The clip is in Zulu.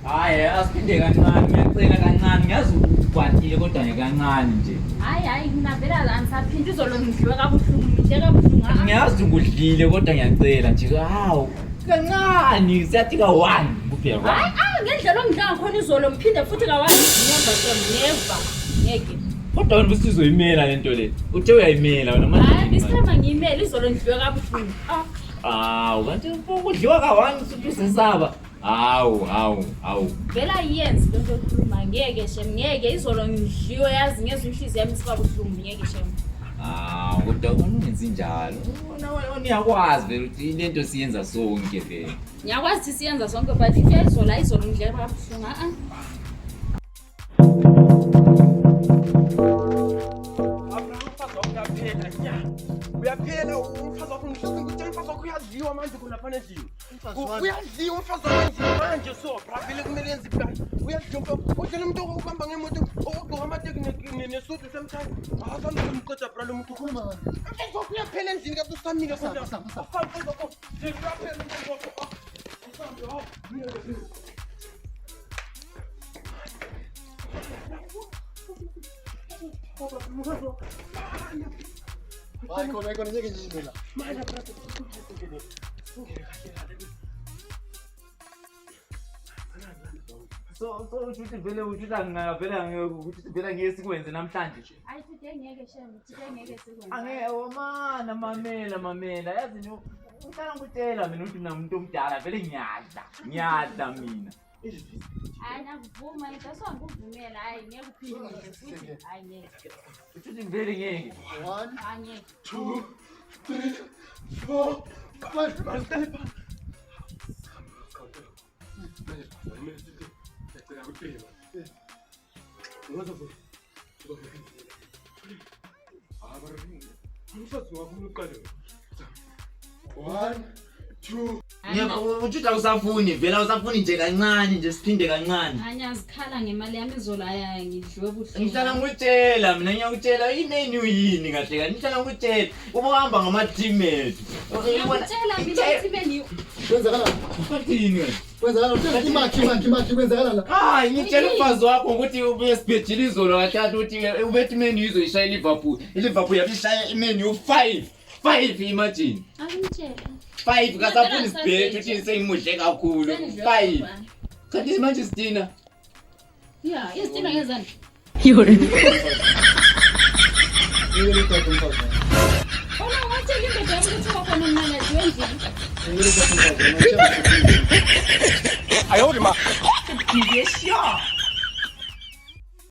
Hhayi asiphinde kancane ngiyacela kancane ngiyazi ukwatile kodwa ngekancane nje. Hayi mina vele angisaphindi izolo ngidliwe kabuhlungu ngidle kabuhlungu. Ngiyazi ngudlile kodwa ngiyacela nje hawu kancane siyathi ka-1 kuphela. Hayi ngendlela ongidla ngakhona izolo ngiphinde futhi ka-1 neva ngeke. Kodwa wena usizoyimela lento le. Uthe uyayimela wena manje. Hayi ngisithemba ngiyimele izolo ngidliwe kabuhlungu. Hawu kanti ukudliwa ka-1 usuthi usesaba. Hawu. Vela yenzi lento yokukhuluma ngeke shem ngeke izolo ngidliwe yazi ngezwe inhliziyo yami isiba buhlungu ngeke shem. Kodwa ungenzi njalo. Niyakwazi vele ukuthi lento siyenza sonke vele. Ngiyakwazi ukuthi siyenza sonke but into izolo ngidle kabuhlungu Uyaphela umfazi wakho ngitshela umfazi wakho uyadliwa manje khona lapha endlini. Uyadliwa umfazi wakho manje so bravile kumele yenze ibhayi. Uyadliwa udlela umuntu okuhamba ngemoto ogqoka amateki nesudu semthani. Akambe umqeda bra lo muntu ukhuluma ngani? Umfazi wakho uyaphela endlini kabe usamile kodwa. Umfazi wakho uyaphela umfazi wakho. Ecco, non è che ci si vede. So ukuthi vele ukuthi ukuthi vele ngeke sikwenze namhlanje nje. Hayi today ngeke shem today ngeke sikwenze. Angeke mana mamela yazi nje uhlala ngikutshela mina ukuthi mina umuntu omdala vele ngiyadla mina. Hayi nakuvuma into ngikuvumela hayi ngeke uphinde futhi hayi ngeke. Uthi vele ngeke. 1 Hayi 2 3 4 5 1 2 Uthi awusafuni vele awusafuni nje kancane nje siphinde kancane. Anyazikhala ngemali yami izolo ngidliwe buhlungu. Ngihlala ngikutshela mina ngiyakutshela imenu yini kahle kahle ngihlala ngikutshela ubuhamba ngama teammate. Ngiyakutshela mina teammate kwenzakala Uthini wena? kwenzakala uthi kwenzakala la Hayi ngitshela umfazi wakho ukuthi ubuye sibhejile izolo kathathu ukuthi ubethi imenu izoyishaya iLiverpool. iLiverpool yabishaya imenu 5 imagine. Akungitshela 5 kasafuni sibheje uthi seyimudle kakhulu 5. Kanti manje sidina. yeah isidina ngezani ngeke lithathe umfazi ona wathi ngibhedela ukuthi wakhona umnana endlini ngeke lithathe umfazi Ayo, ma. Ngiyesha.